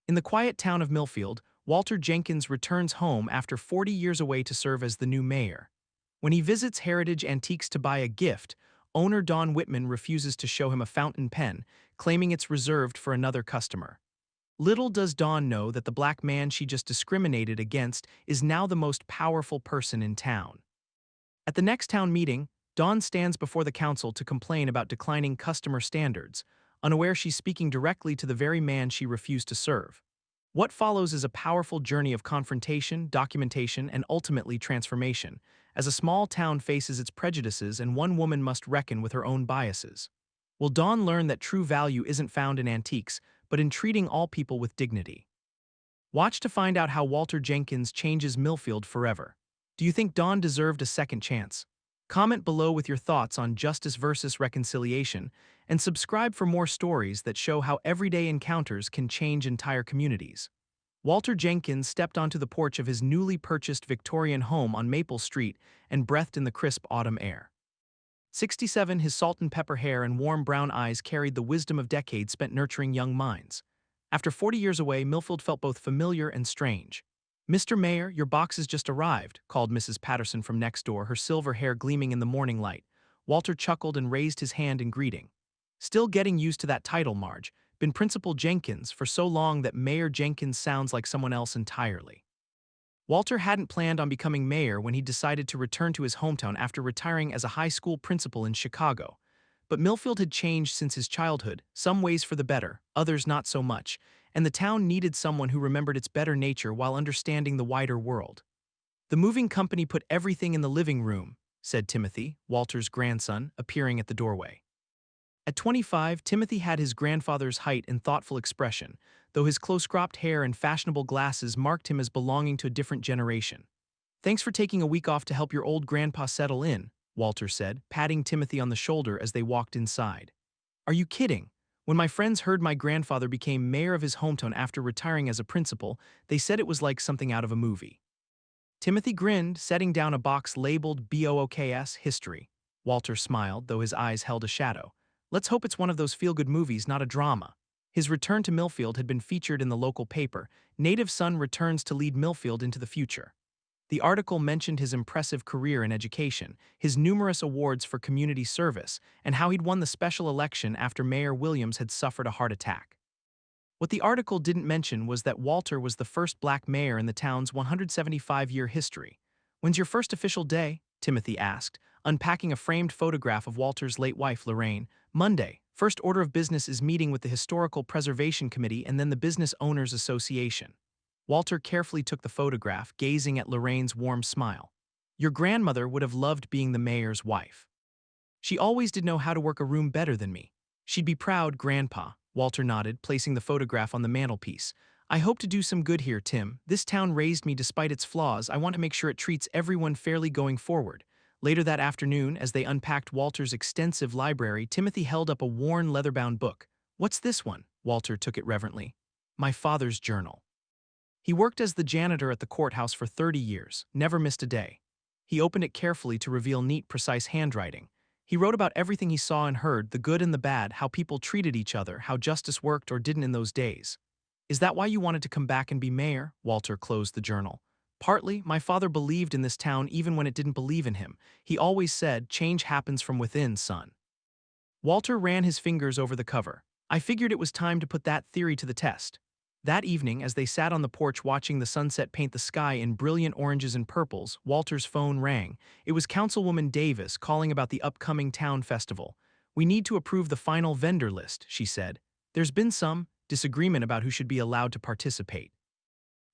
In the quiet town of Millfield, Walter Jenkins returns home after 40 years away to serve as the new mayor. When he visits Heritage Antiques to buy a gift, owner Dawn Whitman refuses to show him a fountain pen, claiming it's reserved for another customer. Little does Dawn know that the black man she just discriminated against is now the most powerful person in town. At the next town meeting, Dawn stands before the council to complain about declining customer standards, unaware she's speaking directly to the very man she refused to serve. What follows is a powerful journey of confrontation, documentation, and ultimately transformation, as a small town faces its prejudices and one woman must reckon with her own biases. Will Dawn learn that true value isn't found in antiques, but in treating all people with dignity? Watch to find out how Walter Jenkins changes Millfield forever. Do you think Dawn deserved a second chance? Comment below with your thoughts on justice versus reconciliation, and subscribe for more stories that show how everyday encounters can change entire communities. Walter Jenkins stepped onto the porch of his newly purchased Victorian home on Maple Street and breathed in the crisp autumn air. 67, his salt and pepper hair and warm brown eyes carried the wisdom of decades spent nurturing young minds. After 40 years away, Millfield felt both familiar and strange. "Mr. Mayor, your box has just arrived," called Mrs. Patterson from next door, her silver hair gleaming in the morning light. Walter chuckled and raised his hand in greeting. "Still getting used to that title, Marge. Been Principal Jenkins for so long that Mayor Jenkins sounds like someone else entirely." Walter hadn't planned on becoming mayor when he decided to return to his hometown after retiring as a high school principal in Chicago. But Millfield had changed since his childhood, some ways for the better, others not so much, and the town needed someone who remembered its better nature while understanding the wider world. "The moving company put everything in the living room," said Timothy, Walter's grandson, appearing at the doorway. At 25, Timothy had his grandfather's height and thoughtful expression, though his close-cropped hair and fashionable glasses marked him as belonging to a different generation. "Thanks for taking a week off to help your old grandpa settle in," Walter said, patting Timothy on the shoulder as they walked inside. "Are you kidding? When my friends heard my grandfather became mayor of his hometown after retiring as a principal, they said it was like something out of a movie." Timothy grinned, setting down a box labeled BOOKS History. Walter smiled, though his eyes held a shadow. "Let's hope it's one of those feel-good movies, not a drama." His return to Millfield had been featured in the local paper. "Native son returns to lead Millfield into the future." The article mentioned his impressive career in education, his numerous awards for community service, and how he'd won the special election after Mayor Williams had suffered a heart attack. What the article didn't mention was that Walter was the first black mayor in the town's 175-year history. "When's your first official day?" Timothy asked, unpacking a framed photograph of Walter's late wife, Lorraine. "Monday. First order of business is meeting with the Historical Preservation Committee and then the Business Owners Association." Walter carefully took the photograph, gazing at Lorraine's warm smile. "Your grandmother would have loved being the mayor's wife. She always did know how to work a room better than me. She'd be proud, Grandpa." Walter nodded, placing the photograph on the mantelpiece. "I hope to do some good here, Tim. This town raised me despite its flaws. I want to make sure it treats everyone fairly going forward." Later that afternoon, as they unpacked Walter's extensive library, Timothy held up a worn leather-bound book. "What's this one?" Walter took it reverently. "My father's journal. He worked as the janitor at the courthouse for 30 years, never missed a day." He opened it carefully to reveal neat, precise handwriting. He wrote about everything he saw and heard, the good and the bad, how people treated each other, how justice worked or didn't in those days. "Is that why you wanted to come back and be mayor?" Walter closed the journal. "Partly. My father believed in this town even when it didn't believe in him. He always said, 'Change happens from within, son.'" Walter ran his fingers over the cover. "I figured it was time to put that theory to the test." That evening, as they sat on the porch watching the sunset paint the sky in brilliant oranges and purples, Walter's phone rang. It was Councilwoman Davis calling about the upcoming town festival. "We need to approve the final vendor list," she said. "There's been some disagreement about who should be allowed to participate."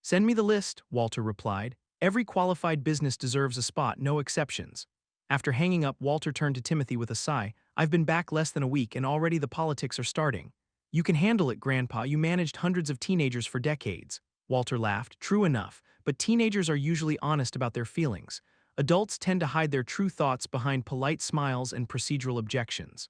"Send me the list," Walter replied. "Every qualified business deserves a spot, no exceptions." After hanging up, Walter turned to Timothy with a sigh. "I've been back less than a week and already the politics are starting." "You can handle it, Grandpa. You managed hundreds of teenagers for decades." Walter laughed. "True enough, but teenagers are usually honest about their feelings. Adults tend to hide their true thoughts behind polite smiles and procedural objections."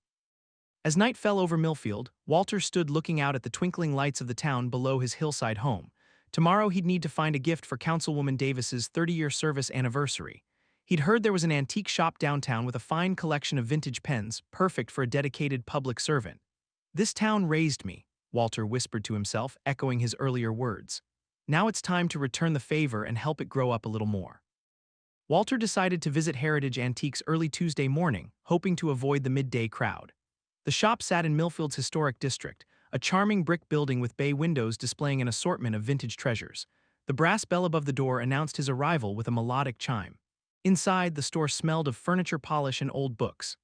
As night fell over Millfield, Walter stood looking out at the twinkling lights of the town below his hillside home. Tomorrow he'd need to find a gift for Councilwoman Davis's 30-year service anniversary. He'd heard there was an antique shop downtown with a fine collection of vintage pens, perfect for a dedicated public servant. "This town raised me," Walter whispered to himself, echoing his earlier words. Now it's time to return the favor and help it grow up a little more. Walter decided to visit Heritage Antiques early Tuesday morning, hoping to avoid the midday crowd. The shop sat in Millfield's historic district, a charming brick building with bay windows displaying an assortment of vintage treasures. The brass bell above the door announced his arrival with a melodic chime. Inside, the store smelled of furniture polish and old books.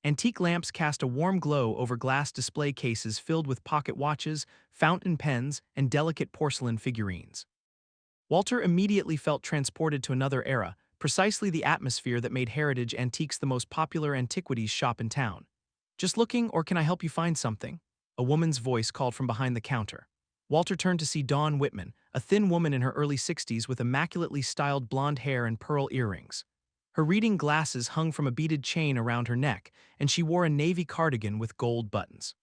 Antique lamps cast a warm glow over glass display cases filled with pocket watches, fountain pens, and delicate porcelain figurines. Walter immediately felt transported to another era, precisely the atmosphere that made Heritage Antiques the most popular antiquities shop in town. "Just looking, or can I help you find something?" A woman's voice called from behind the counter. Walter turned to see Dawn Whitman, a thin woman in her early 60s with immaculately styled blonde hair and pearl earrings. Her reading glasses hung from a beaded chain around her neck, and she wore a navy cardigan with gold buttons.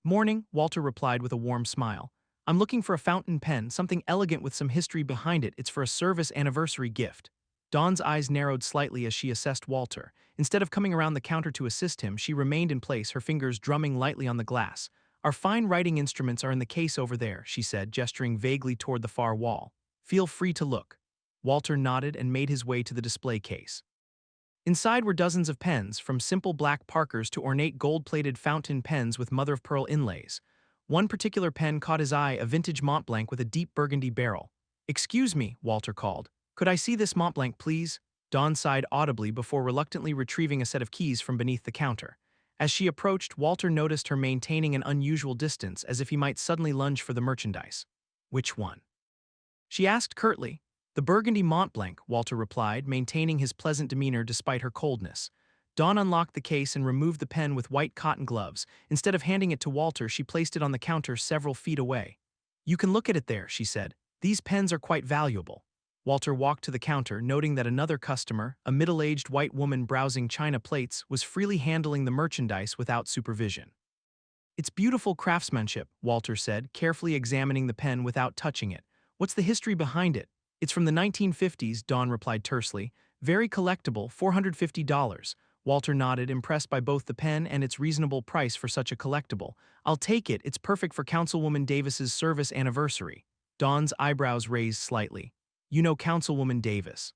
"Morning," Walter replied with a warm smile. "I'm looking for a fountain pen, something elegant with some history behind it. It's for a service anniversary gift." Dawn's eyes narrowed slightly as she assessed Walter. Instead of coming around the counter to assist him, she remained in place, her fingers drumming lightly on the glass. "Our fine writing instruments are in the case over there," she said, gesturing vaguely toward the far wall. "Feel free to look." Walter nodded and made his way to the display case. Inside were dozens of pens, from simple black Parkers to ornate gold-plated fountain pens with mother-of-pearl inlays. One particular pen caught his eye, a vintage Montblanc with a deep burgundy barrel. "Excuse me," Walter called. "Could I see this Montblanc, please?" Dawn sighed audibly before reluctantly retrieving a set of keys from beneath the counter. As she approached, Walter noticed her maintaining an unusual distance, as if he might suddenly lunge for the merchandise. "Which one?" she asked curtly. "The burgundy Montblanc," Walter replied, maintaining his pleasant demeanor despite her coldness. Dawn unlocked the case and removed the pen with white cotton gloves. Instead of handing it to Walter, she placed it on the counter several feet away. "You can look at it there," she said. "These pens are quite valuable." Walter walked to the counter, noting that another customer, a middle-aged white woman browsing china plates, was freely handling the merchandise without supervision. "It's beautiful craftsmanship," Walter said, carefully examining the pen without touching it. "What's the history behind it?" "It's from the 1950s, Dawn replied tersely. "Very collectible, $450. Walter nodded, impressed by both the pen and its reasonable price for such a collectible. "I'll take it. It's perfect for Councilwoman Davis's service anniversary." Dawn's eyebrows raised slightly. "You know Councilwoman Davis?"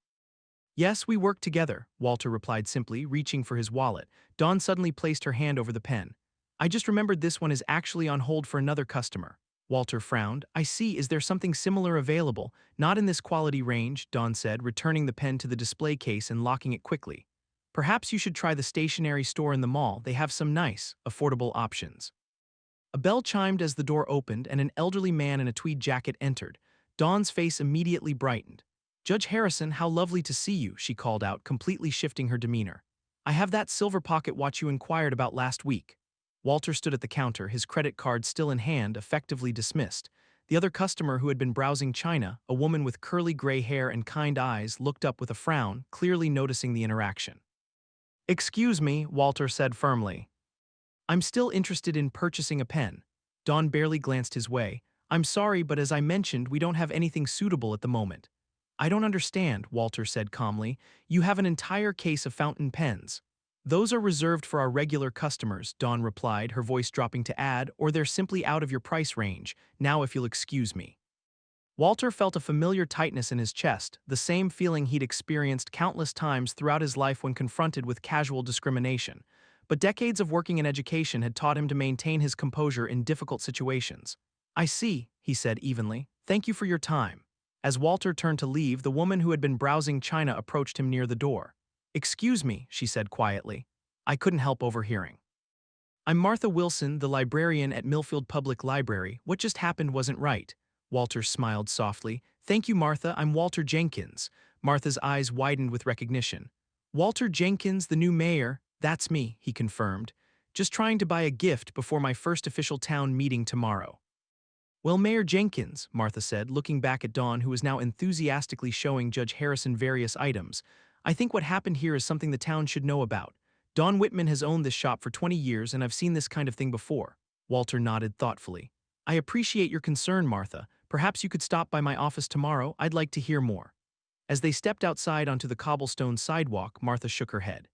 "Yes, we work together," Walter replied simply, reaching for his wallet. Dawn suddenly placed her hand over the pen. "I just remembered this one is actually on hold for another customer." Walter frowned. "I see. Is there something similar available?" "Not in this quality range," Dawn said, returning the pen to the display case and locking it quickly. "Perhaps you should try the stationery store in the mall. They have some nice, affordable options." A bell chimed as the door opened and an elderly man in a tweed jacket entered. Dawn's face immediately brightened. "Judge Harrison, how lovely to see you," she called out, completely shifting her demeanor. "I have that silver pocket watch you inquired about last week." Walter stood at the counter, his credit card still in hand, effectively dismissed. The other customer, who had been browsing china, a woman with curly gray hair and kind eyes, looked up with a frown, clearly noticing the interaction. "Excuse me," Walter said firmly. "I'm still interested in purchasing a pen." Dawn barely glanced his way. "I'm sorry, but as I mentioned, we don't have anything suitable at the moment." "I don't understand," Walter said calmly. "You have an entire case of fountain pens." "Those are reserved for our regular customers," Dawn replied, her voice dropping to add, "or they're simply out of your price range. Now if you'll excuse me." Walter felt a familiar tightness in his chest, the same feeling he'd experienced countless times throughout his life when confronted with casual discrimination. But decades of working in education had taught him to maintain his composure in difficult situations. "I see," he said evenly. "Thank you for your time." As Walter turned to leave, the woman who had been browsing china approached him near the door. "Excuse me," she said quietly. "I couldn't help overhearing." "I'm Martha Wilson, the librarian at Millfield Public Library. What just happened wasn't right." Walter smiled softly. "Thank you, Martha. I'm Walter Jenkins." Martha's eyes widened with recognition. "Walter Jenkins, the new mayor. That's me," he confirmed. "Just trying to buy a gift before my first official town meeting tomorrow." "Well, Mayor Jenkins," Martha said, looking back at Dawn, who was now enthusiastically showing Judge Harrison various items, "I think what happened here is something the town should know about. Dawn Whitman has owned this shop for 20 years, and I've seen this kind of thing before." Walter nodded thoughtfully. "I appreciate your concern, Martha. Perhaps you could stop by my office tomorrow. I'd like to hear more." As they stepped outside onto the cobblestone sidewalk, Martha shook her head.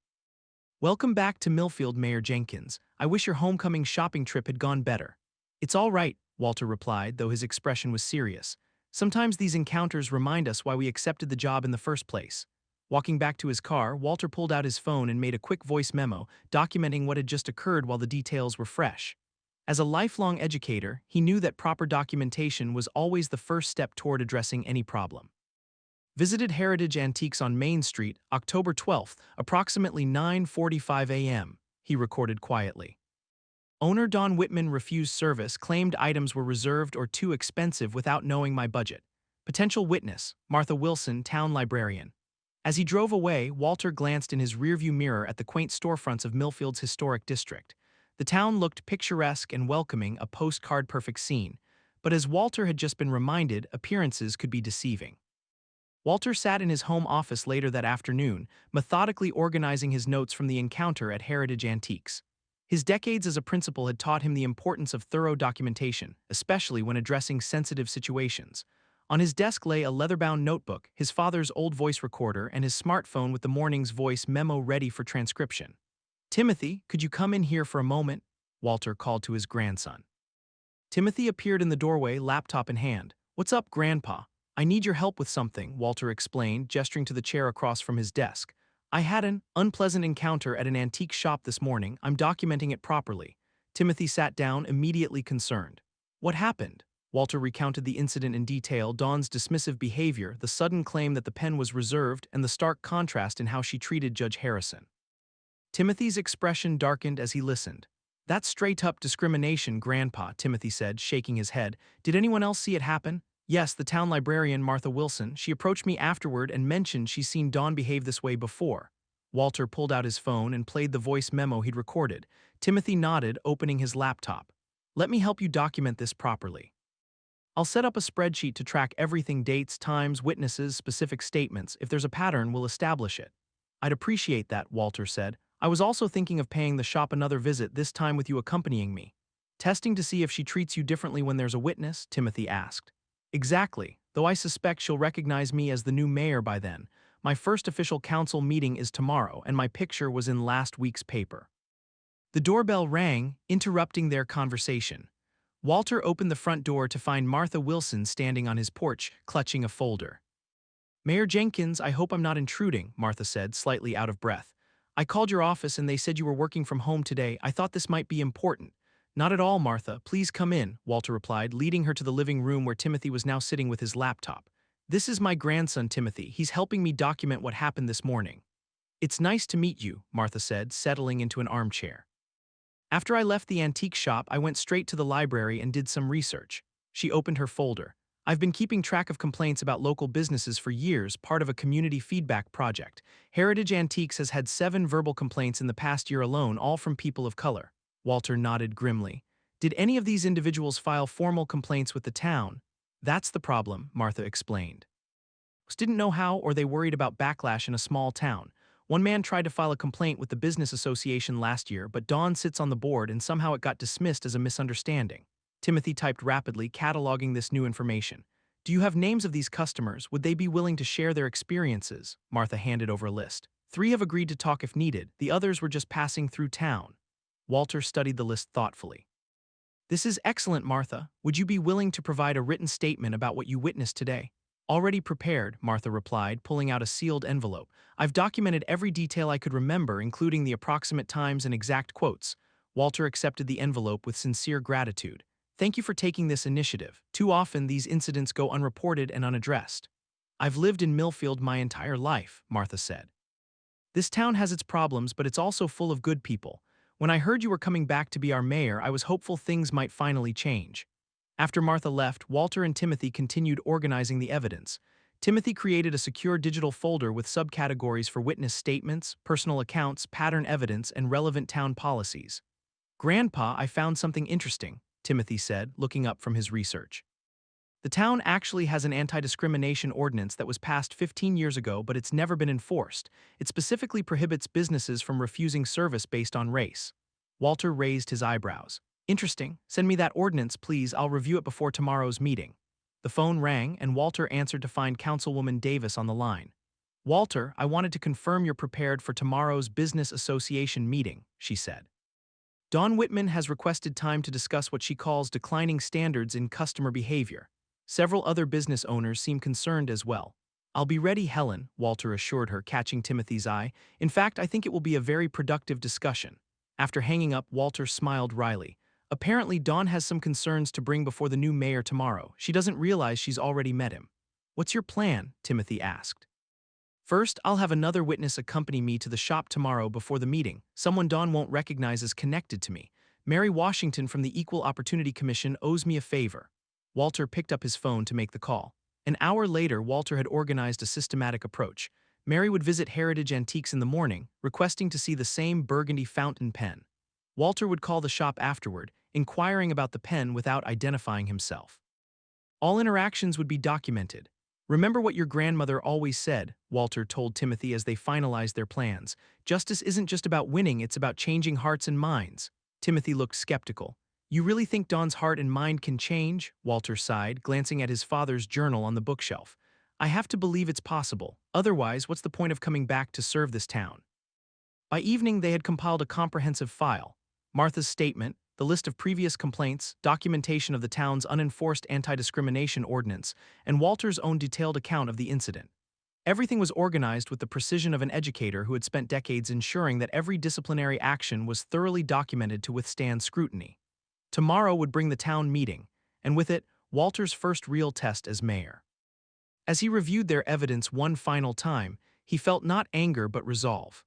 "Welcome back to Millfield, Mayor Jenkins. I wish your homecoming shopping trip had gone better." It's all right, Walter replied, though his expression was serious. Sometimes these encounters remind us why we accepted the job in the first place. Walking back to his car, Walter pulled out his phone and made a quick voice memo, documenting what had just occurred while the details were fresh. As a lifelong educator, he knew that proper documentation was always the first step toward addressing any problem. Visited Heritage Antiques on Main Street, October 12th, approximately 9:45 a.m., he recorded quietly. Owner Dawn Whitman refused service, claimed items were reserved or too expensive without knowing my budget. Potential witness, Martha Wilson, town librarian. As he drove away, Walter glanced in his rearview mirror at the quaint storefronts of Millfield's historic district. The town looked picturesque and welcoming, a postcard-perfect scene. But as Walter had just been reminded, appearances could be deceiving. Walter sat in his home office later that afternoon, methodically organizing his notes from the encounter at Heritage Antiques. His decades as a principal had taught him the importance of thorough documentation, especially when addressing sensitive situations. On his desk lay a leather-bound notebook, his father's old voice recorder, and his smartphone with the morning's voice memo ready for transcription. "Timothy, could you come in here for a moment?" Walter called to his grandson. Timothy appeared in the doorway, laptop in hand. "What's up, Grandpa? I need your help with something," Walter explained, gesturing to the chair across from his desk. "I had an unpleasant encounter at an antique shop this morning. I'm documenting it properly." Timothy sat down, immediately concerned. "What happened?" Walter recounted the incident in detail, Dawn's dismissive behavior, the sudden claim that the pen was reserved, and the stark contrast in how she treated Judge Harrison. Timothy's expression darkened as he listened. "That's straight-up discrimination, Grandpa," Timothy said, shaking his head. "Did anyone else see it happen?" "Yes, the town librarian, Martha Wilson. She approached me afterward and mentioned she's seen Dawn behave this way before." Walter pulled out his phone and played the voice memo he'd recorded. Timothy nodded, opening his laptop. "Let me help you document this properly. I'll set up a spreadsheet to track everything: dates, times, witnesses, specific statements. If there's a pattern, we'll establish it." "I'd appreciate that," Walter said. "I was also thinking of paying the shop another visit, this time with you accompanying me." "Testing to see if she treats you differently when there's a witness?" Timothy asked. "Exactly, though I suspect she'll recognize me as the new mayor by then. My first official council meeting is tomorrow, and my picture was in last week's paper." The doorbell rang, interrupting their conversation. Walter opened the front door to find Martha Wilson standing on his porch, clutching a folder. "Mayor Jenkins, I hope I'm not intruding," Martha said, slightly out of breath. "I called your office and they said you were working from home today. I thought this might be important." "Not at all, Martha. Please come in," Walter replied, leading her to the living room where Timothy was now sitting with his laptop. "This is my grandson, Timothy. He's helping me document what happened this morning." "It's nice to meet you," Martha said, settling into an armchair. "After I left the antique shop, I went straight to the library and did some research." She opened her folder. "I've been keeping track of complaints about local businesses for years, part of a community feedback project. Heritage Antiques has had 7 verbal complaints in the past year alone, all from people of color." Walter nodded grimly. "Did any of these individuals file formal complaints with the town?" "That's the problem," Martha explained. "Didn't know how, or they worried about backlash in a small town. One man tried to file a complaint with the business association last year, but Dawn sits on the board and somehow it got dismissed as a misunderstanding." Timothy typed rapidly, cataloging this new information. "Do you have names of these customers? Would they be willing to share their experiences?" Martha handed over a list. 3 have agreed to talk if needed. The others were just passing through town." Walter studied the list thoughtfully. "This is excellent, Martha. Would you be willing to provide a written statement about what you witnessed today?" "Already prepared," Martha replied, pulling out a sealed envelope. "I've documented every detail I could remember, including the approximate times and exact quotes." Walter accepted the envelope with sincere gratitude. "Thank you for taking this initiative. Too often, these incidents go unreported and unaddressed." "I've lived in Millfield my entire life," Martha said. "This town has its problems, but it's also full of good people. When I heard you were coming back to be our mayor, I was hopeful things might finally change." After Martha left, Walter and Timothy continued organizing the evidence. Timothy created a secure digital folder with subcategories for witness statements, personal accounts, pattern evidence, and relevant town policies. "Grandpa, I found something interesting," Timothy said, looking up from his research. "The town actually has an anti-discrimination ordinance that was passed 15 years ago, but it's never been enforced. It specifically prohibits businesses from refusing service based on race." Walter raised his eyebrows. "Interesting. Send me that ordinance, please. I'll review it before tomorrow's meeting." The phone rang, and Walter answered to find Councilwoman Davis on the line. "Walter, I wanted to confirm you're prepared for tomorrow's business association meeting," she said. Dawn Whitman has requested time to discuss what she calls declining standards in customer behavior. Several other business owners seem concerned as well. I'll be ready, Helen, Walter assured her, catching Timothy's eye. In fact, I think it will be a very productive discussion. After hanging up, Walter smiled wryly. Apparently, Dawn has some concerns to bring before the new mayor tomorrow. She doesn't realize she's already met him. What's your plan? Timothy asked. First, I'll have another witness accompany me to the shop tomorrow before the meeting, someone Dawn won't recognize as connected to me. Mary Washington from the Equal Opportunity Commission owes me a favor. Walter picked up his phone to make the call. An hour later, Walter had organized a systematic approach. Mary would visit Heritage Antiques in the morning, requesting to see the same burgundy fountain pen. Walter would call the shop afterward, inquiring about the pen without identifying himself. All interactions would be documented. Remember what your grandmother always said, Walter told Timothy as they finalized their plans. Justice isn't just about winning, it's about changing hearts and minds. Timothy looked skeptical. You really think Dawn's heart and mind can change? Walter sighed, glancing at his father's journal on the bookshelf. I have to believe it's possible. Otherwise, what's the point of coming back to serve this town? By evening, they had compiled a comprehensive file. Martha's statement, the list of previous complaints, documentation of the town's unenforced anti-discrimination ordinance, and Walter's own detailed account of the incident. Everything was organized with the precision of an educator who had spent decades ensuring that every disciplinary action was thoroughly documented to withstand scrutiny. Tomorrow would bring the town meeting, and with it, Walter's first real test as mayor. As he reviewed their evidence one final time, he felt not anger but resolve.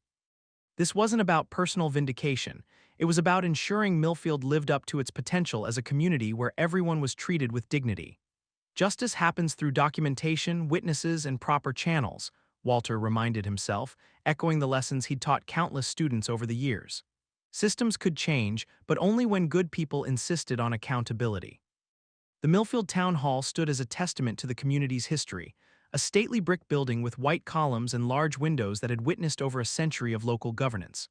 This wasn't about personal vindication. It was about ensuring Millfield lived up to its potential as a community where everyone was treated with dignity. Justice happens through documentation, witnesses, and proper channels, Walter reminded himself, echoing the lessons he'd taught countless students over the years. Systems could change, but only when good people insisted on accountability. The Millfield Town Hall stood as a testament to the community's history, a stately brick building with white columns and large windows that had witnessed over a century of local governance.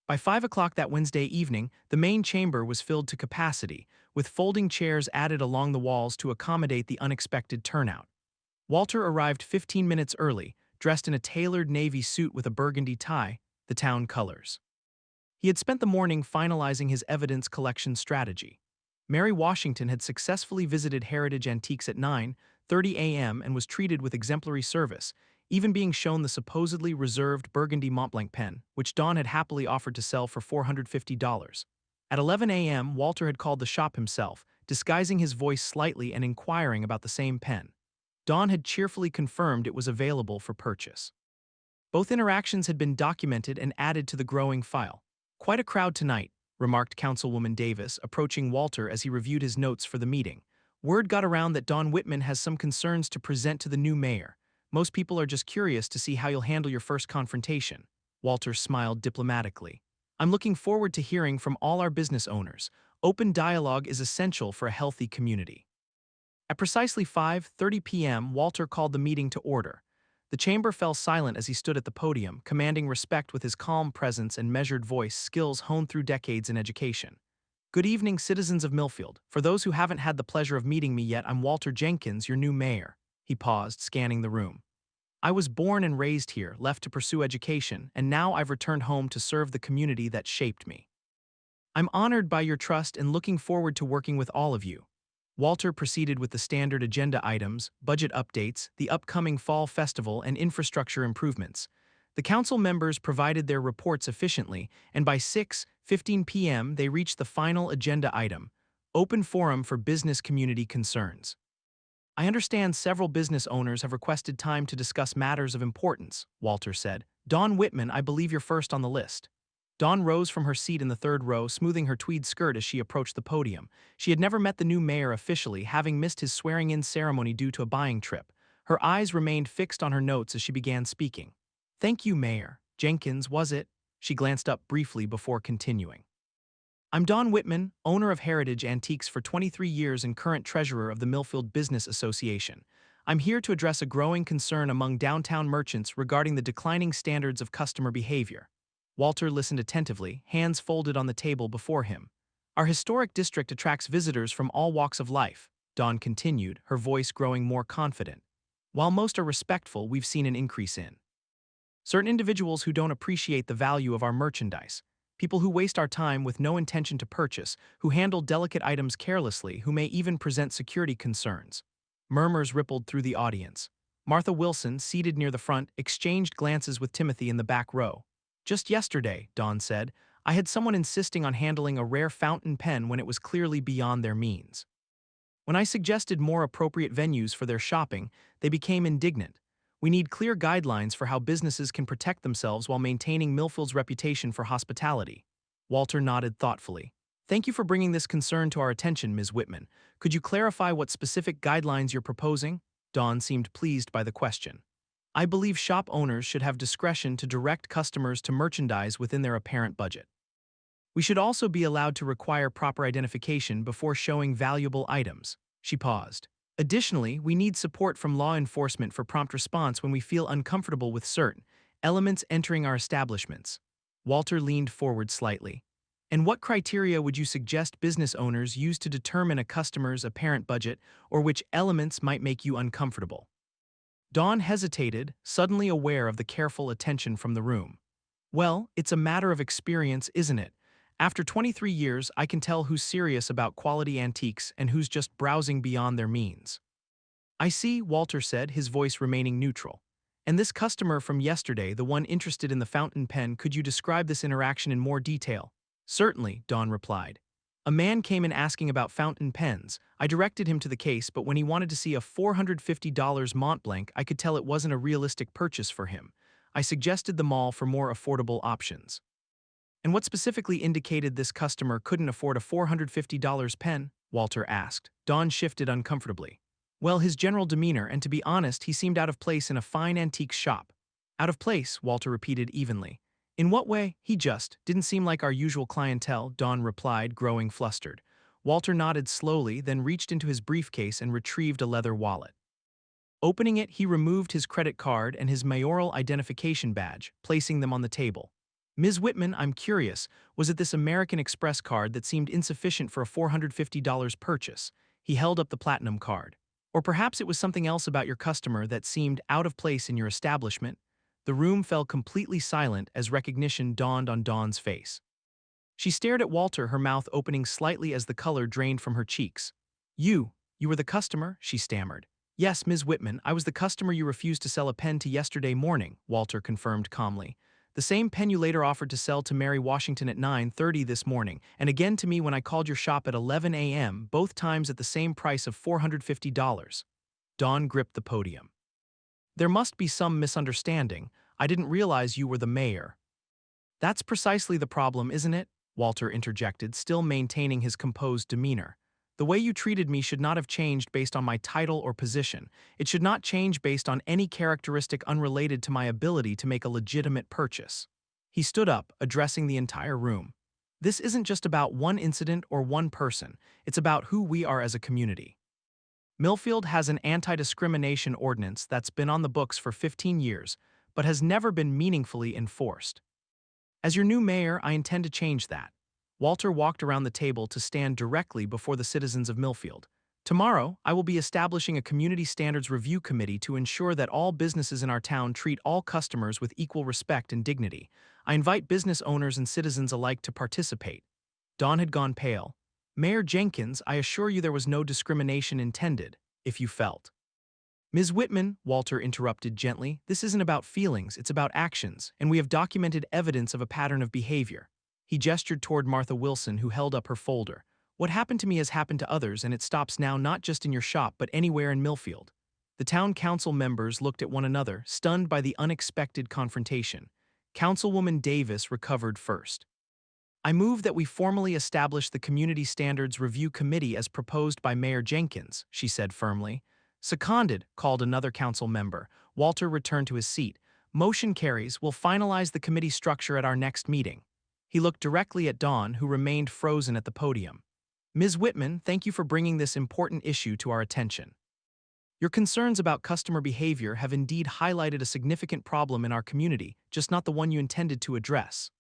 By 5 o'clock that Wednesday evening, the main chamber was filled to capacity, with folding chairs added along the walls to accommodate the unexpected turnout. Walter arrived 15 minutes early, dressed in a tailored navy suit with a burgundy tie, the town colors. He had spent the morning finalizing his evidence collection strategy. Mary Washington had successfully visited Heritage Antiques at 9:30 a.m. and was treated with exemplary service, even being shown the supposedly reserved burgundy Montblanc pen, which Dawn had happily offered to sell for $450. At 11 a.m., Walter had called the shop himself, disguising his voice slightly and inquiring about the same pen. Dawn had cheerfully confirmed it was available for purchase. Both interactions had been documented and added to the growing file. Quite a crowd tonight, remarked Councilwoman Davis, approaching Walter as he reviewed his notes for the meeting. Word got around that Dawn Whitman has some concerns to present to the new mayor. Most people are just curious to see how you'll handle your first confrontation. Walter smiled diplomatically. I'm looking forward to hearing from all our business owners. Open dialogue is essential for a healthy community. At precisely 5:30 p.m., Walter called the meeting to order. The chamber fell silent as he stood at the podium, commanding respect with his calm presence and measured voice, skills honed through decades in education. Good evening, citizens of Millfield. For those who haven't had the pleasure of meeting me yet, I'm Walter Jenkins, your new mayor. He paused, scanning the room. I was born and raised here, left to pursue education, and now I've returned home to serve the community that shaped me. I'm honored by your trust and looking forward to working with all of you. Walter proceeded with the standard agenda items, budget updates, the upcoming fall festival, and infrastructure improvements. The council members provided their reports efficiently, and by 6:15 p.m. they reached the final agenda item, open forum for business community concerns. I understand several business owners have requested time to discuss matters of importance, Walter said. Dawn Whitman, I believe you're first on the list. Dawn rose from her seat in the third row, smoothing her tweed skirt as she approached the podium. She had never met the new mayor officially, having missed his swearing-in ceremony due to a buying trip. Her eyes remained fixed on her notes as she began speaking. Thank you, Mayor. Jenkins, was it? She glanced up briefly before continuing. I'm Dawn Whitman, owner of Heritage Antiques for 23 years and current treasurer of the Millfield Business Association. I'm here to address a growing concern among downtown merchants regarding the declining standards of customer behavior. Walter listened attentively, hands folded on the table before him. Our historic district attracts visitors from all walks of life, Dawn continued, her voice growing more confident. While most are respectful, we've seen an increase in certain individuals who don't appreciate the value of our merchandise. People who waste our time with no intention to purchase, who handle delicate items carelessly, who may even present security concerns. Murmurs rippled through the audience. Martha Wilson, seated near the front, exchanged glances with Timothy in the back row. Just yesterday, Dawn said, I had someone insisting on handling a rare fountain pen when it was clearly beyond their means. When I suggested more appropriate venues for their shopping, they became indignant. We need clear guidelines for how businesses can protect themselves while maintaining Millfield's reputation for hospitality. Walter nodded thoughtfully. Thank you for bringing this concern to our attention, Ms. Whitman. Could you clarify what specific guidelines you're proposing? Dawn seemed pleased by the question. I believe shop owners should have discretion to direct customers to merchandise within their apparent budget. We should also be allowed to require proper identification before showing valuable items. She paused. Additionally, we need support from law enforcement for prompt response when we feel uncomfortable with certain elements entering our establishments. Walter leaned forward slightly. And what criteria would you suggest business owners use to determine a customer's apparent budget, or which elements might make you uncomfortable? Dawn hesitated, suddenly aware of the careful attention from the room. Well, it's a matter of experience, isn't it? After 23 years, I can tell who's serious about quality antiques and who's just browsing beyond their means. I see, Walter said, his voice remaining neutral. And this customer from yesterday, the one interested in the fountain pen, could you describe this interaction in more detail? Certainly, Dawn replied. A man came in asking about fountain pens. I directed him to the case, but when he wanted to see a $450 Mont Blanc, I could tell it wasn't a realistic purchase for him. I suggested the mall for more affordable options. And what specifically indicated this customer couldn't afford a $450 pen? Walter asked. Dawn shifted uncomfortably. Well, his general demeanor, and to be honest, he seemed out of place in a fine antique shop. Out of place, Walter repeated evenly. In what way? He just didn't seem like our usual clientele, Dawn replied, growing flustered. Walter nodded slowly, then reached into his briefcase and retrieved a leather wallet. Opening it, he removed his credit card and his mayoral identification badge, placing them on the table. Ms. Whitman, I'm curious, was it this American Express card that seemed insufficient for a $450 purchase? He held up the platinum card. Or perhaps it was something else about your customer that seemed out of place in your establishment? The room fell completely silent as recognition dawned on Dawn's face. She stared at Walter, her mouth opening slightly as the color drained from her cheeks. You were the customer? She stammered. Yes, Ms. Whitman, I was the customer you refused to sell a pen to yesterday morning, Walter confirmed calmly. The same pen you later offered to sell to Mary Washington at 9:30 this morning, and again to me when I called your shop at 11 a.m., both times at the same price of $450. Dawn gripped the podium. There must be some misunderstanding. I didn't realize you were the mayor. That's precisely the problem, isn't it? Walter interjected, still maintaining his composed demeanor. The way you treated me should not have changed based on my title or position. It should not change based on any characteristic unrelated to my ability to make a legitimate purchase. He stood up, addressing the entire room. This isn't just about one incident or one person. It's about who we are as a community. Millfield has an anti-discrimination ordinance that's been on the books for 15 years, but has never been meaningfully enforced. As your new mayor, I intend to change that. Walter walked around the table to stand directly before the citizens of Millfield. Tomorrow, I will be establishing a community standards review committee to ensure that all businesses in our town treat all customers with equal respect and dignity. I invite business owners and citizens alike to participate. Dawn had gone pale. Mayor Jenkins, I assure you there was no discrimination intended, if you felt. Ms. Whitman, Walter interrupted gently, this isn't about feelings, it's about actions, and we have documented evidence of a pattern of behavior. He gestured toward Martha Wilson, who held up her folder. What happened to me has happened to others, and it stops now not just in your shop but anywhere in Millfield. The town council members looked at one another, stunned by the unexpected confrontation. Councilwoman Davis recovered first. I move that we formally establish the Community Standards Review Committee as proposed by Mayor Jenkins, she said firmly. Seconded, called another council member. Walter returned to his seat. Motion carries. We'll finalize the committee structure at our next meeting. He looked directly at Dawn, who remained frozen at the podium. Ms. Whitman, thank you for bringing this important issue to our attention. Your concerns about customer behavior have indeed highlighted a significant problem in our community, just not the one you intended to address.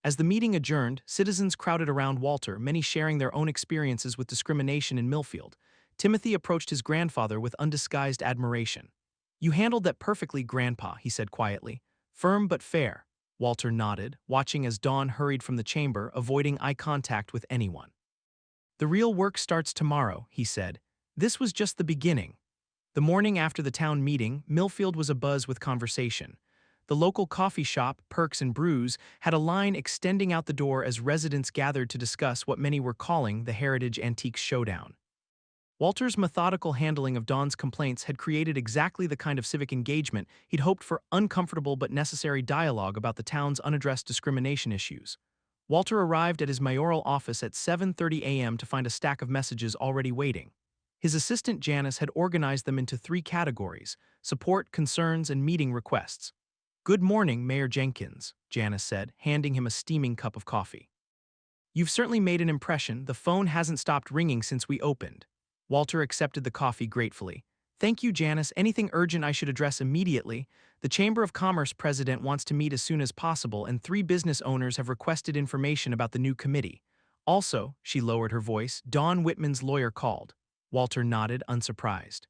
As the meeting adjourned, citizens crowded around Walter, many sharing their own experiences with discrimination in Millfield. Timothy approached his grandfather with undisguised admiration. You handled that perfectly, Grandpa, he said quietly. Firm but fair. Walter nodded, watching as Dawn hurried from the chamber, avoiding eye contact with anyone. The real work starts tomorrow, he said. This was just the beginning. The morning after the town meeting, Millfield was abuzz with conversation. The local coffee shop, Perks and Brews, had a line extending out the door as residents gathered to discuss what many were calling the Heritage Antiques Showdown. Walter's methodical handling of Dawn's complaints had created exactly the kind of civic engagement he'd hoped for: uncomfortable but necessary dialogue about the town's unaddressed discrimination issues. Walter arrived at his mayoral office at 7:30 a.m. to find a stack of messages already waiting. His assistant Janice had organized them into 3 categories: support, concerns, and meeting requests. "Good morning, Mayor Jenkins," Janice said, handing him a steaming cup of coffee. "You've certainly made an impression. The phone hasn't stopped ringing since we opened." Walter accepted the coffee gratefully. "Thank you, Janice. Anything urgent I should address immediately? The Chamber of Commerce president wants to meet as soon as possible, and 3 business owners have requested information about the new committee. Also," she lowered her voice, "Dawn Whitman's lawyer called." Walter nodded, unsurprised.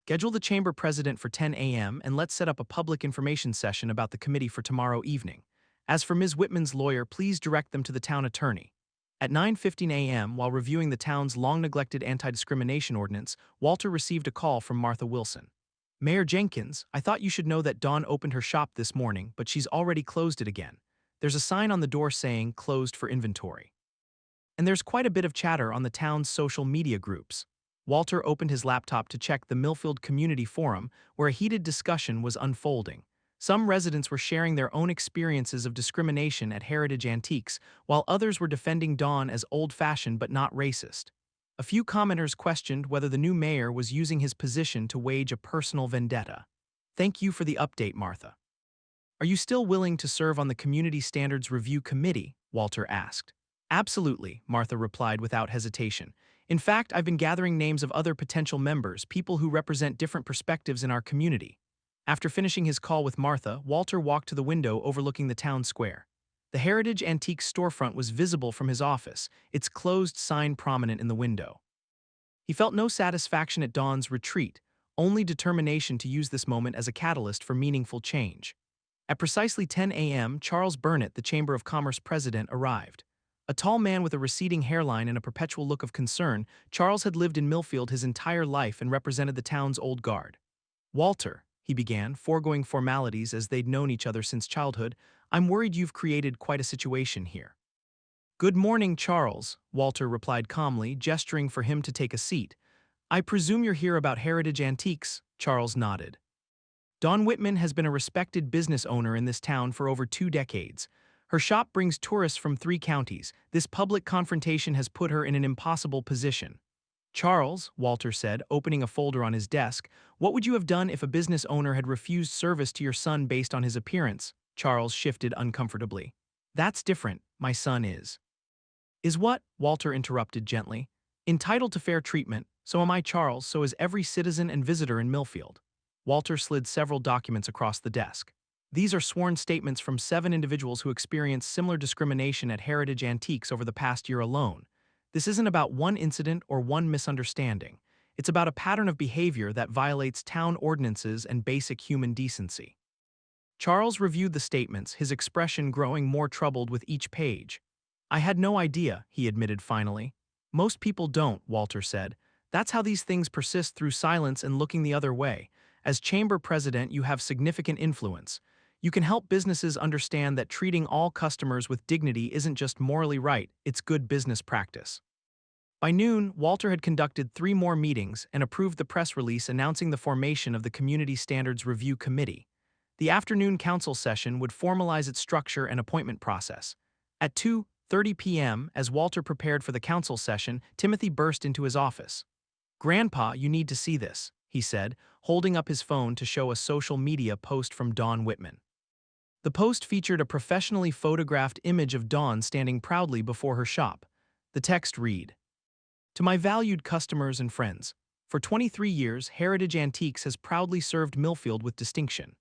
"Schedule the chamber president for 10 a.m. and let's set up a public information session about the committee for tomorrow evening. As for Ms. Whitman's lawyer, please direct them to the town attorney." At 9:15 a.m., while reviewing the town's long-neglected anti-discrimination ordinance, Walter received a call from Martha Wilson. "Mayor Jenkins, I thought you should know that Dawn opened her shop this morning, but she's already closed it again. There's a sign on the door saying, 'Closed for inventory.' And there's quite a bit of chatter on the town's social media groups." Walter opened his laptop to check the Millfield Community Forum, where a heated discussion was unfolding. Some residents were sharing their own experiences of discrimination at Heritage Antiques, while others were defending Dawn as old-fashioned but not racist. A few commenters questioned whether the new mayor was using his position to wage a personal vendetta. "Thank you for the update, Martha. Are you still willing to serve on the Community Standards Review Committee?" Walter asked. "Absolutely," Martha replied without hesitation. "In fact, I've been gathering names of other potential members, people who represent different perspectives in our community." After finishing his call with Martha, Walter walked to the window overlooking the town square. The Heritage Antiques storefront was visible from his office, its closed sign prominent in the window. He felt no satisfaction at Dawn's retreat, only determination to use this moment as a catalyst for meaningful change. At precisely 10 a.m., Charles Burnett, the Chamber of Commerce president, arrived. A tall man with a receding hairline and a perpetual look of concern, Charles had lived in Millfield his entire life and represented the town's old guard. "Walter," he began, foregoing formalities as they'd known each other since childhood, "I'm worried you've created quite a situation here." "Good morning, Charles," Walter replied calmly, gesturing for him to take a seat. "I presume you're here about Heritage Antiques?" Charles nodded. "Dawn Whitman has been a respected business owner in this town for over 2 decades. Her shop brings tourists from 3 counties. This public confrontation has put her in an impossible position." "Charles," Walter said, opening a folder on his desk, "what would you have done if a business owner had refused service to your son based on his appearance?" Charles shifted uncomfortably. "That's different. My son is." "Is what?" Walter interrupted gently. "Entitled to fair treatment. So am I, Charles. So is every citizen and visitor in Millfield." Walter slid several documents across the desk. "These are sworn statements from 7 individuals who experienced similar discrimination at Heritage Antiques over the past year alone. This isn't about one incident or one misunderstanding. It's about a pattern of behavior that violates town ordinances and basic human decency." Charles reviewed the statements, his expression growing more troubled with each page. "I had no idea," he admitted finally. "Most people don't," Walter said. "That's how these things persist, through silence and looking the other way. As chamber president, you have significant influence. You can help businesses understand that treating all customers with dignity isn't just morally right, it's good business practice." By noon, Walter had conducted 3 more meetings and approved the press release announcing the formation of the Community Standards Review Committee. The afternoon council session would formalize its structure and appointment process. At 2:30 p.m., as Walter prepared for the council session, Timothy burst into his office. "Grandpa, you need to see this," he said, holding up his phone to show a social media post from Dawn Whitman. The post featured a professionally photographed image of Dawn standing proudly before her shop. The text read, "To my valued customers and friends, for 23 years, Heritage Antiques has proudly served Millfield with distinction.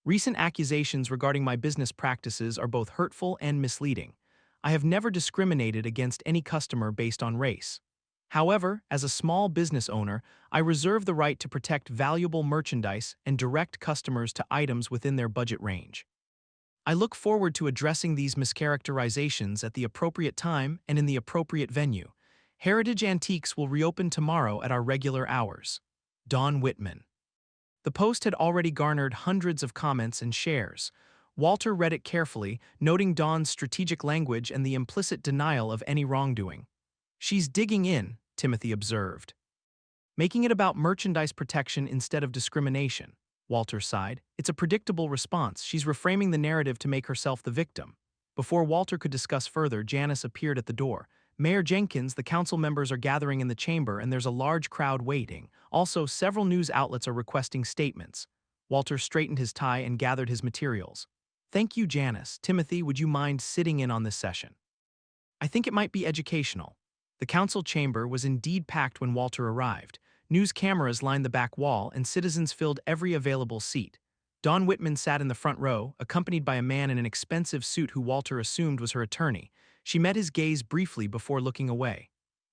Recent accusations regarding my business practices are both hurtful and misleading. I have never discriminated against any customer based on race. However, as a small business owner, I reserve the right to protect valuable merchandise and direct customers to items within their budget range." I look forward to addressing these mischaracterizations at the appropriate time and in the appropriate venue. Heritage Antiques will reopen tomorrow at our regular hours. Dawn Whitman. The post had already garnered hundreds of comments and shares. Walter read it carefully, noting Dawn's strategic language and the implicit denial of any wrongdoing. She's digging in, Timothy observed. Making it about merchandise protection instead of discrimination. Walter sighed. It's a predictable response. She's reframing the narrative to make herself the victim. Before Walter could discuss further, Janice appeared at the door. Mayor Jenkins, the council members are gathering in the chamber and there's a large crowd waiting. Also, several news outlets are requesting statements. Walter straightened his tie and gathered his materials. Thank you, Janice. Timothy, would you mind sitting in on this session? I think it might be educational. The council chamber was indeed packed when Walter arrived. News cameras lined the back wall and citizens filled every available seat. Dawn Whitman sat in the front row, accompanied by a man in an expensive suit who Walter assumed was her attorney. She met his gaze briefly before looking away.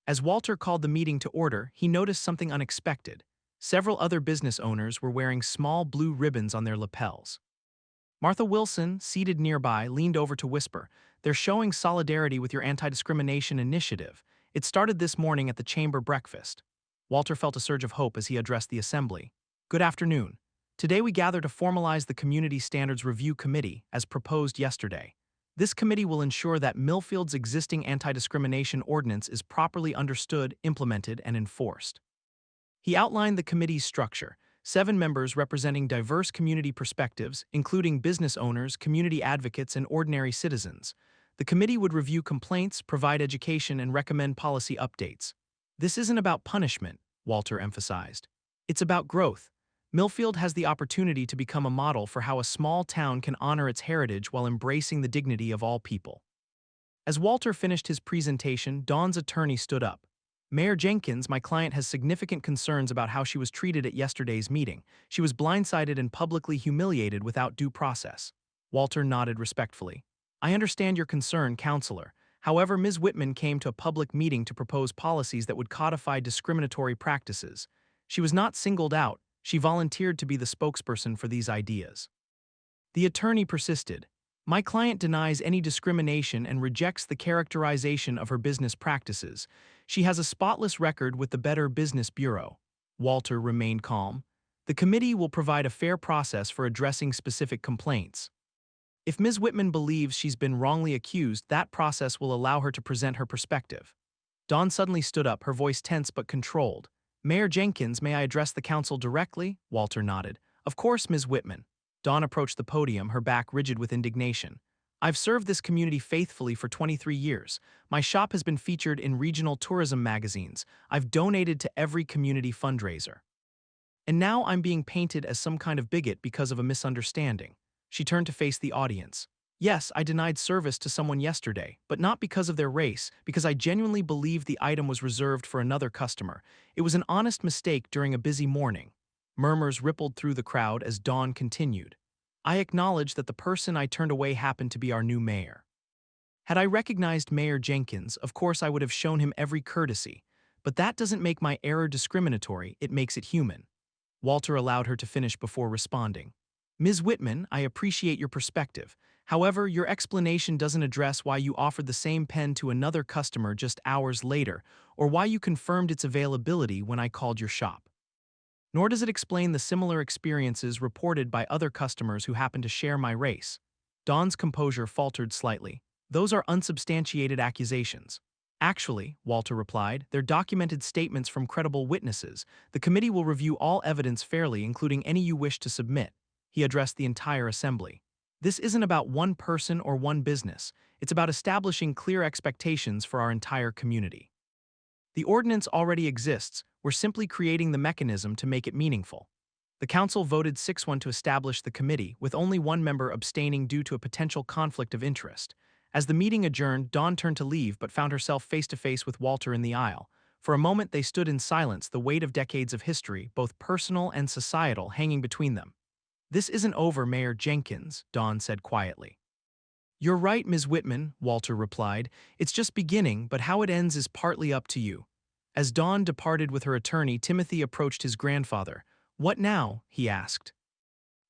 As Walter called the meeting to order, he noticed something unexpected. Several other business owners were wearing small blue ribbons on their lapels. Martha Wilson, seated nearby, leaned over to whisper, "They're showing solidarity with your anti-discrimination initiative. It started this morning at the chamber breakfast." Walter felt a surge of hope as he addressed the assembly. "Good afternoon. Today we gather to formalize the Community Standards Review Committee, as proposed yesterday. This committee will ensure that Millfield's existing anti-discrimination ordinance is properly understood, implemented, and enforced." He outlined the committee's structure: 7 members representing diverse community perspectives, including business owners, community advocates, and ordinary citizens. The committee would review complaints, provide education, and recommend policy updates. This isn't about punishment, Walter emphasized. It's about growth. Millfield has the opportunity to become a model for how a small town can honor its heritage while embracing the dignity of all people. As Walter finished his presentation, Dawn's attorney stood up. "Mayor Jenkins, my client has significant concerns about how she was treated at yesterday's meeting. She was blindsided and publicly humiliated without due process." Walter nodded respectfully. "I understand your concern, counselor. However, Ms. Whitman came to a public meeting to propose policies that would codify discriminatory practices. She was not singled out. She volunteered to be the spokesperson for these ideas." The attorney persisted. "My client denies any discrimination and rejects the characterization of her business practices. She has a spotless record with the Better Business Bureau." Walter remained calm. "The committee will provide a fair process for addressing specific complaints. If Ms. Whitman believes she's been wrongly accused, that process will allow her to present her perspective." Dawn suddenly stood up, her voice tense but controlled. "Mayor Jenkins, may I address the council directly?" Walter nodded. "Of course, Ms. Whitman." Dawn approached the podium, her back rigid with indignation. "I've served this community faithfully for 23 years. My shop has been featured in regional tourism magazines. I've donated to every community fundraiser. And now I'm being painted as some kind of bigot because of a misunderstanding." She turned to face the audience. "Yes, I denied service to someone yesterday, but not because of their race, because I genuinely believed the item was reserved for another customer. It was an honest mistake during a busy morning." Murmurs rippled through the crowd as Dawn continued. "I acknowledge that the person I turned away happened to be our new mayor. Had I recognized Mayor Jenkins, of course I would have shown him every courtesy. But that doesn't make my error discriminatory, it makes it human." Walter allowed her to finish before responding. "Ms. Whitman, I appreciate your perspective. However, your explanation doesn't address why you offered the same pen to another customer just hours later, or why you confirmed its availability when I called your shop. Nor does it explain the similar experiences reported by other customers who happen to share my race." Dawn's composure faltered slightly. "Those are unsubstantiated accusations." "Actually," Walter replied, "they're documented statements from credible witnesses. The committee will review all evidence fairly, including any you wish to submit." He addressed the entire assembly. "This isn't about one person or one business. It's about establishing clear expectations for our entire community. The ordinance already exists. We're simply creating the mechanism to make it meaningful." The council voted 6-1 to establish the committee, with only one member abstaining due to a potential conflict of interest. As the meeting adjourned, Dawn turned to leave but found herself face-to-face with Walter in the aisle. For a moment they stood in silence, the weight of decades of history, both personal and societal, hanging between them. "This isn't over, Mayor Jenkins," Dawn said quietly. "You're right, Ms. Whitman," Walter replied. "It's just beginning, but how it ends is partly up to you." As Dawn departed with her attorney, Timothy approached his grandfather. "What now?" he asked.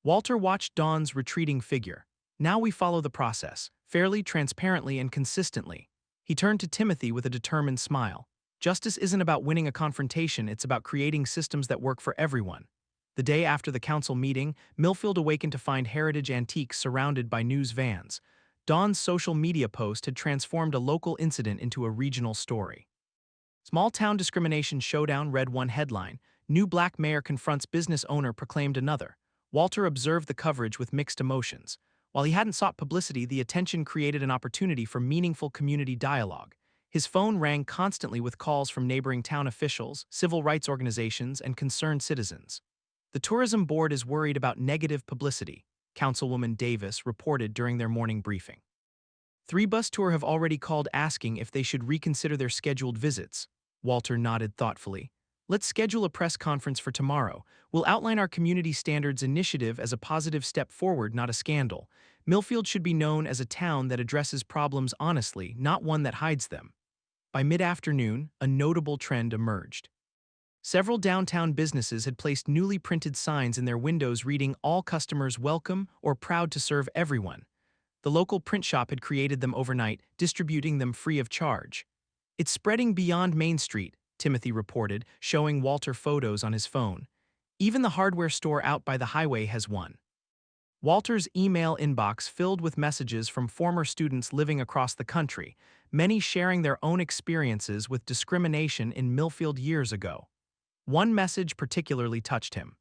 Walter watched Dawn's retreating figure. Now we follow the process, fairly, transparently, and consistently. He turned to Timothy with a determined smile. Justice isn't about winning a confrontation, it's about creating systems that work for everyone. The day after the council meeting, Millfield awakened to find Heritage Antiques surrounded by news vans. Dawn's social media post had transformed a local incident into a regional story. Small-town discrimination showdown read one headline. New black mayor confronts business owner proclaimed another. Walter observed the coverage with mixed emotions. While he hadn't sought publicity, the attention created an opportunity for meaningful community dialogue. His phone rang constantly with calls from neighboring town officials, civil rights organizations, and concerned citizens. The tourism board is worried about negative publicity, Councilwoman Davis reported during their morning briefing. 3 bus tour have already called asking if they should reconsider their scheduled visits. Walter nodded thoughtfully. Let's schedule a press conference for tomorrow. We'll outline our community standards initiative as a positive step forward, not a scandal. Millfield should be known as a town that addresses problems honestly, not one that hides them. By mid-afternoon, a notable trend emerged. Several downtown businesses had placed newly printed signs in their windows reading "All customers welcome" or "Proud to serve everyone." The local print shop had created them overnight, distributing them free of charge. It's spreading beyond Main Street, Timothy reported, showing Walter photos on his phone. Even the hardware store out by the highway has one. Walter's email inbox filled with messages from former students living across the country, many sharing their own experiences with discrimination in Millfield years ago. One message particularly touched him.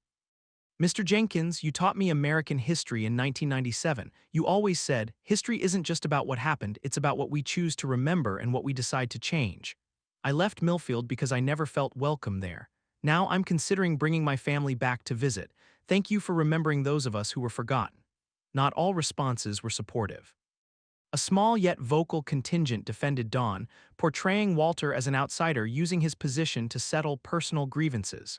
Mr. Jenkins, you taught me American history in 1997. You always said, history isn't just about what happened, it's about what we choose to remember and what we decide to change. I left Millfield because I never felt welcome there. Now I'm considering bringing my family back to visit. Thank you for remembering those of us who were forgotten. Not all responses were supportive. A small yet vocal contingent defended Dawn, portraying Walter as an outsider using his position to settle personal grievances.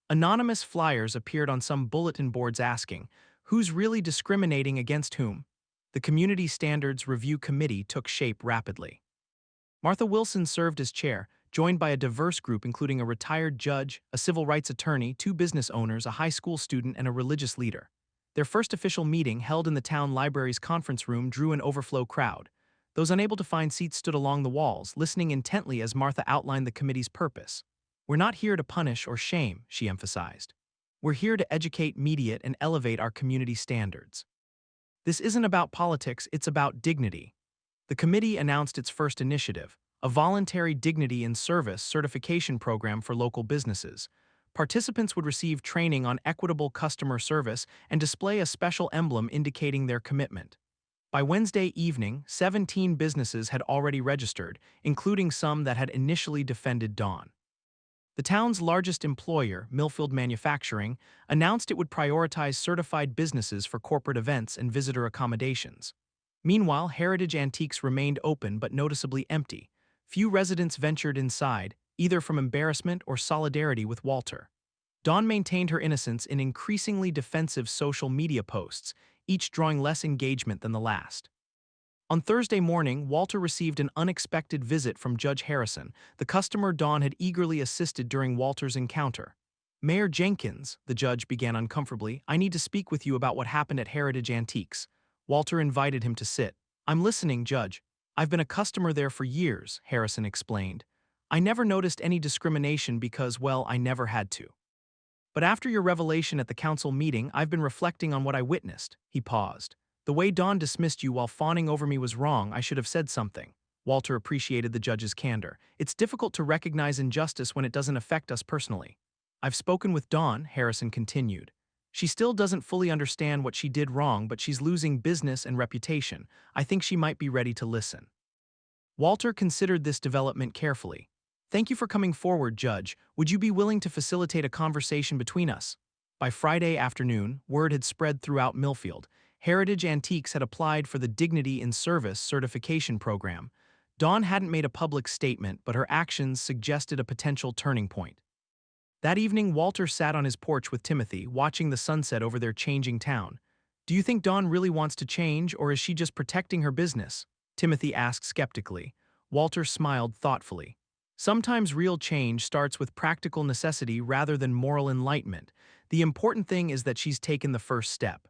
Anonymous flyers appeared on some bulletin boards asking, "Who's really discriminating against whom?" The Community Standards Review Committee took shape rapidly. Martha Wilson served as chair, joined by a diverse group including a retired judge, a civil rights attorney, 2 business owners, a high school student, and a religious leader. Their first official meeting, held in the town library's conference room, drew an overflow crowd. Those unable to find seats stood along the walls, listening intently as Martha outlined the committee's purpose. "We're not here to punish or shame," she emphasized. "We're here to educate, mediate, and elevate our community standards. This isn't about politics, it's about dignity." The committee announced its first initiative, a voluntary dignity in service certification program for local businesses. Participants would receive training on equitable customer service and display a special emblem indicating their commitment. By Wednesday evening, 17 businesses had already registered, including some that had initially defended Dawn. The town's largest employer, Millfield Manufacturing, announced it would prioritize certified businesses for corporate events and visitor accommodations. Meanwhile, Heritage Antiques remained open but noticeably empty. Few residents ventured inside, either from embarrassment or solidarity with Walter. Dawn maintained her innocence in increasingly defensive social media posts, each drawing less engagement than the last. On Thursday morning, Walter received an unexpected visit from Judge Harrison, the customer Dawn had eagerly assisted during Walter's encounter. "Mayor Jenkins," the judge began uncomfortably, "I need to speak with you about what happened at Heritage Antiques." Walter invited him to sit. "I'm listening, Judge. I've been a customer there for years," Harrison explained. "I never noticed any discrimination because, well, I never had to. But after your revelation at the council meeting, I've been reflecting on what I witnessed." He paused. "The way Dawn dismissed you while fawning over me was wrong. I should have said something." Walter appreciated the judge's candor. "It's difficult to recognize injustice when it doesn't affect us personally." "I've spoken with Dawn," Harrison continued. "She still doesn't fully understand what she did wrong, but she's losing business and reputation. I think she might be ready to listen." Walter considered this development carefully. "Thank you for coming forward, Judge. Would you be willing to facilitate a conversation between us?" By Friday afternoon, word had spread throughout Millfield. Heritage Antiques had applied for the Dignity in Service certification program. Dawn hadn't made a public statement, but her actions suggested a potential turning point. That evening, Walter sat on his porch with Timothy, watching the sunset over their changing town. "Do you think Dawn really wants to change, or is she just protecting her business?" Timothy asked skeptically. Walter smiled thoughtfully. "Sometimes real change starts with practical necessity rather than moral enlightenment. The important thing is that she's taken the first step."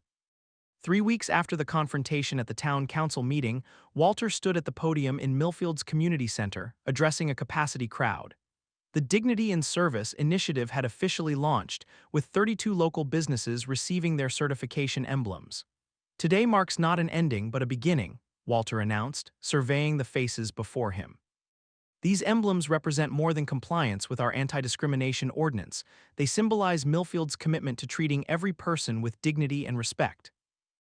3 weeks after the confrontation at the town council meeting, Walter stood at the podium in Millfield's community center, addressing a capacity crowd. The Dignity in Service initiative had officially launched, with 32 local businesses receiving their certification emblems. Today marks not an ending but a beginning, Walter announced, surveying the faces before him. These emblems represent more than compliance with our anti-discrimination ordinance. They symbolize Millfield's commitment to treating every person with dignity and respect.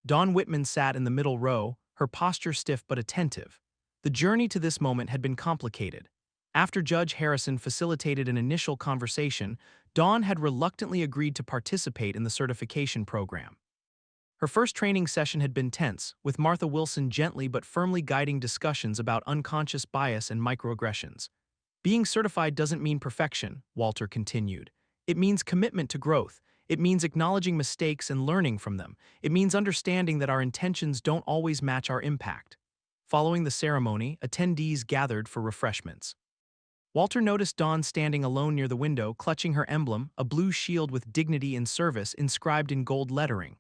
Dawn Whitman sat in the middle row, her posture stiff but attentive. The journey to this moment had been complicated. After Judge Harrison facilitated an initial conversation, Dawn had reluctantly agreed to participate in the certification program. Her first training session had been tense, with Martha Wilson gently but firmly guiding discussions about unconscious bias and microaggressions. Being certified doesn't mean perfection, Walter continued. It means commitment to growth. It means acknowledging mistakes and learning from them. It means understanding that our intentions don't always match our impact. Following the ceremony, attendees gathered for refreshments. Walter noticed Dawn standing alone near the window, clutching her emblem, a blue shield with Dignity in Service inscribed in gold lettering.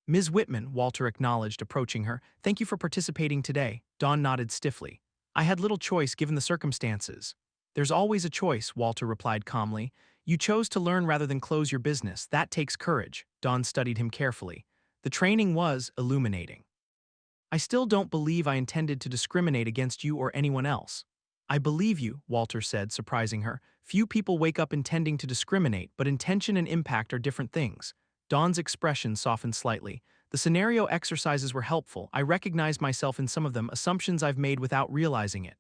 Ms. Whitman, Walter acknowledged, approaching her. Thank you for participating today. Dawn nodded stiffly. I had little choice given the circumstances. There's always a choice, Walter replied calmly. You chose to learn rather than close your business. That takes courage. Dawn studied him carefully. The training was illuminating. I still don't believe I intended to discriminate against you or anyone else. I believe you, Walter said, surprising her. Few people wake up intending to discriminate, but intention and impact are different things. Dawn's expression softened slightly. The scenario exercises were helpful. I recognized myself in some of them, assumptions I've made without realizing it.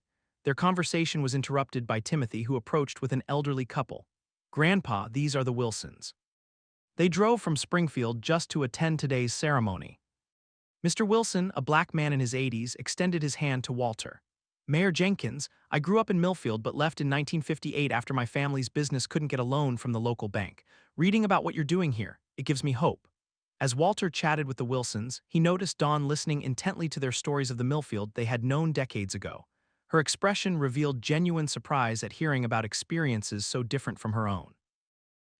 Their conversation was interrupted by Timothy, who approached with an elderly couple. Grandpa, these are the Wilsons. They drove from Springfield just to attend today's ceremony. Mr. Wilson, a black man in his 80s, extended his hand to Walter. Mayor Jenkins, I grew up in Millfield but left in 1958 after my family's business couldn't get a loan from the local bank. Reading about what you're doing here, it gives me hope. As Walter chatted with the Wilsons, he noticed Dawn listening intently to their stories of the Millfield they had known decades ago. Her expression revealed genuine surprise at hearing about experiences so different from her own.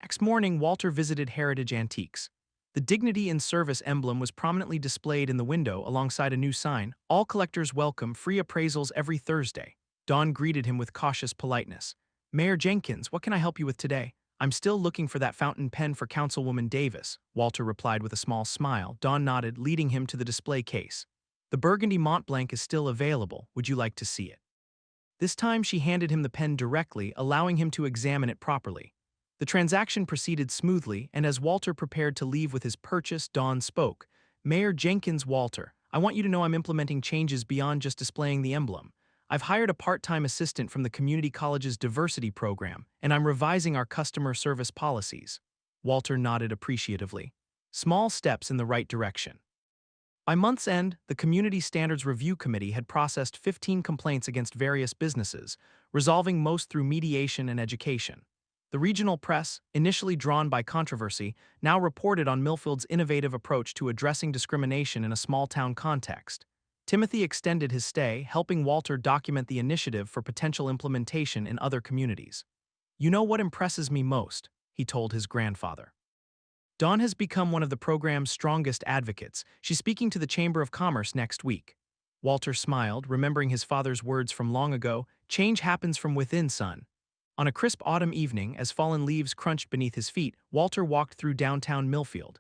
Next morning, Walter visited Heritage Antiques. The Dignity in Service emblem was prominently displayed in the window alongside a new sign, All collectors welcome, free appraisals every Thursday. Dawn greeted him with cautious politeness. Mayor Jenkins, what can I help you with today? I'm still looking for that fountain pen for Councilwoman Davis, Walter replied with a small smile. Dawn nodded, leading him to the display case. The burgundy Mont Blanc is still available. Would you like to see it? This time she handed him the pen directly, allowing him to examine it properly. The transaction proceeded smoothly, and as Walter prepared to leave with his purchase, Dawn spoke. Mayor Jenkins, Walter, I want you to know I'm implementing changes beyond just displaying the emblem. I've hired a part-time assistant from the community college's diversity program, and I'm revising our customer service policies. Walter nodded appreciatively. Small steps in the right direction. By month's end, the Community Standards Review Committee had processed 15 complaints against various businesses, resolving most through mediation and education. The regional press, initially drawn by controversy, now reported on Millfield's innovative approach to addressing discrimination in a small-town context. Timothy extended his stay, helping Walter document the initiative for potential implementation in other communities. You know what impresses me most, he told his grandfather. Dawn has become one of the program's strongest advocates. She's speaking to the Chamber of Commerce next week. Walter smiled, remembering his father's words from long ago, change happens from within, son. On a crisp autumn evening, as fallen leaves crunched beneath his feet, Walter walked through downtown Millfield.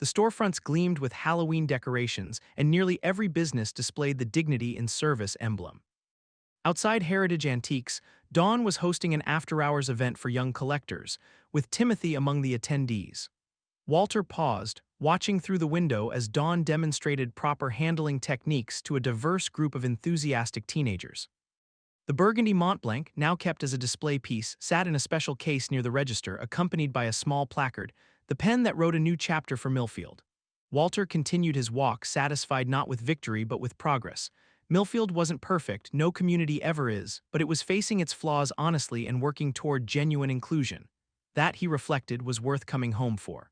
The storefronts gleamed with Halloween decorations, and nearly every business displayed the Dignity in Service emblem. Outside Heritage Antiques, Dawn was hosting an after-hours event for young collectors, with Timothy among the attendees. Walter paused, watching through the window as Dawn demonstrated proper handling techniques to a diverse group of enthusiastic teenagers. The burgundy Mont Blanc, now kept as a display piece, sat in a special case near the register, accompanied by a small placard, the pen that wrote a new chapter for Millfield. Walter continued his walk, satisfied not with victory but with progress. Millfield wasn't perfect, no community ever is, but it was facing its flaws honestly and working toward genuine inclusion. That, he reflected, was worth coming home for.